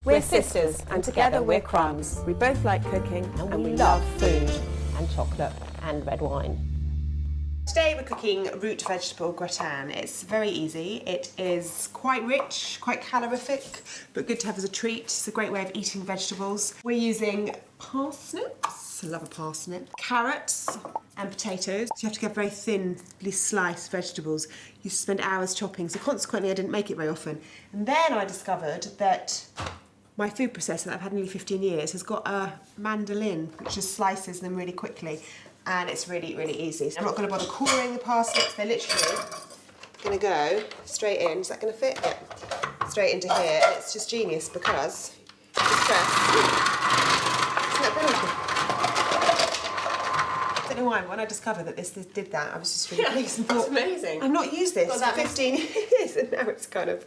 We're sisters, and together we're crumbs. We both like cooking, and we love food. And chocolate and red wine. Today we're cooking root vegetable gratin. It's very easy. It is quite rich, quite calorific, but good to have as a treat. It's a great way of eating vegetables. We're using parsnips, I love a parsnip, carrots and potatoes. So you have to get very thinly sliced vegetables. You spend hours chopping, so consequently I didn't make it very often. And then I discovered that my food processor that I've had nearly 15 years has got a mandolin which just slices them really quickly, and it's really, really easy. So I'm not going to bother coring the parsnips, they're literally going to go straight in. Is that going to fit? Yeah. Straight into here, and it's just genius because you just press. Isn't that brilliant? I don't know why, when I discovered that this did that, I was just really pleased and thought, It's amazing. I've not used this for 15 years, and now it's kind of...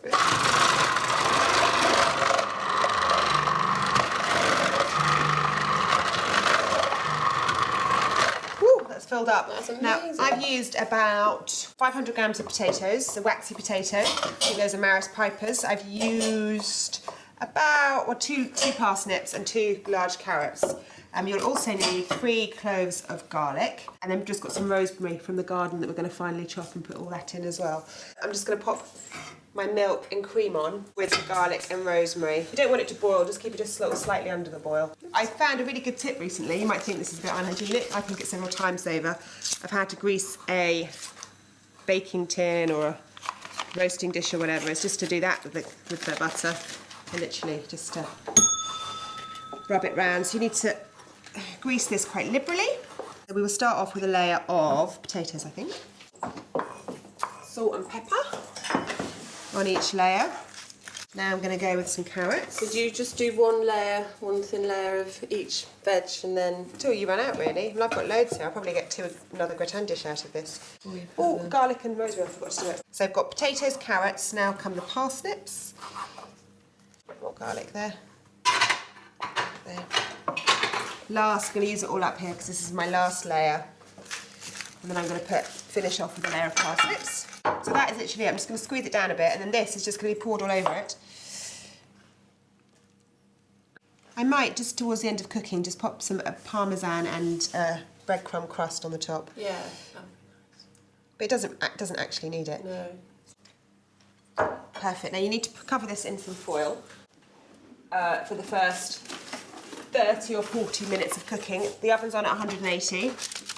filled up. That's amazing. Now, I've used about 500 grams of potatoes, a waxy potato. I think those are Maris Pipers. I've used about two parsnips and 2 large carrots. You'll also need 3 cloves of garlic, and then we've just got some rosemary from the garden that we're going to finally chop and put all that in as well. I'm just going to pop my milk and cream on with the garlic and rosemary. If you don't want it to boil, just keep it just slightly under the boil. I found a really good tip recently. You might think this is a bit unhygienic. I think it's several times over. I've had to grease a baking tin or a roasting dish or whatever. It's just to do that with the butter, and literally just to rub it round. So you need to grease this quite liberally. So we will start off with a layer of potatoes, I think. Salt and pepper on each layer. Now I'm going to go with some carrots. Did you just do one thin layer of each veg and then... Until you run out, really. Well, I've got loads here. I'll probably get another gratin dish out of this. Oh, garlic and rosemary, I forgot to do it. So I've got potatoes, carrots, now come the parsnips. More garlic there. There. Last, I'm going to use it all up here because this is my last layer. And then I'm going to finish off with a layer of parsnips. So that is literally it. I'm just going to squeeze it down a bit, and then this is just going to be poured all over it. I might, just towards the end of cooking, just pop some Parmesan and breadcrumb crust on the top. Yeah. But it doesn't actually need it. No. Perfect. Now you need to cover this in some foil for the first 30 or 40 minutes of cooking. The oven's on at 180,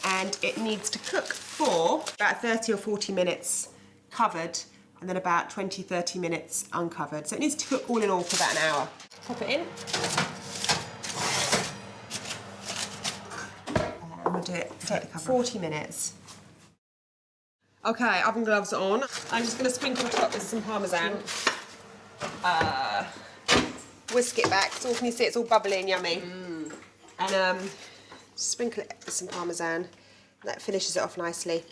and it needs to cook for about 30 or 40 minutes covered, and then about 20-30 minutes uncovered. So it needs to cook all in all for about an hour. Pop it in. And we'll do it for 40 minutes. Okay, oven gloves on. I'm just going to sprinkle the top with some Parmesan. Whisk it back, so can you see it's all bubbly and yummy. And sprinkle it with some Parmesan. That finishes it off nicely.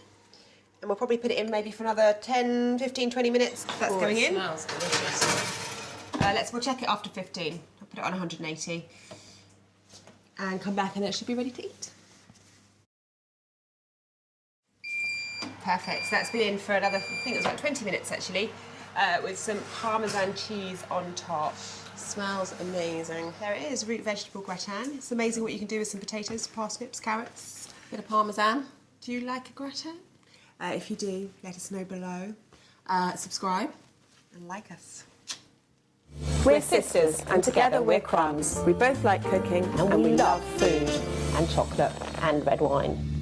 And we'll probably put it in maybe for another 10, 15, 20 minutes. That's going in. It smells delicious. We'll check it after 15. I'll put it on 180. And come back and it should be ready to eat. Perfect. So that's been in for another, I think it was about 20 minutes actually, with some Parmesan cheese on top. Smells amazing. There it is, root vegetable gratin. It's amazing what you can do with some potatoes, parsnips, carrots. Bit of Parmesan. Do you like a gratin? If you do, let us know below. Subscribe. And like us. We're sisters, and together we're crumbs. We both like cooking, and we love food. And chocolate and red wine.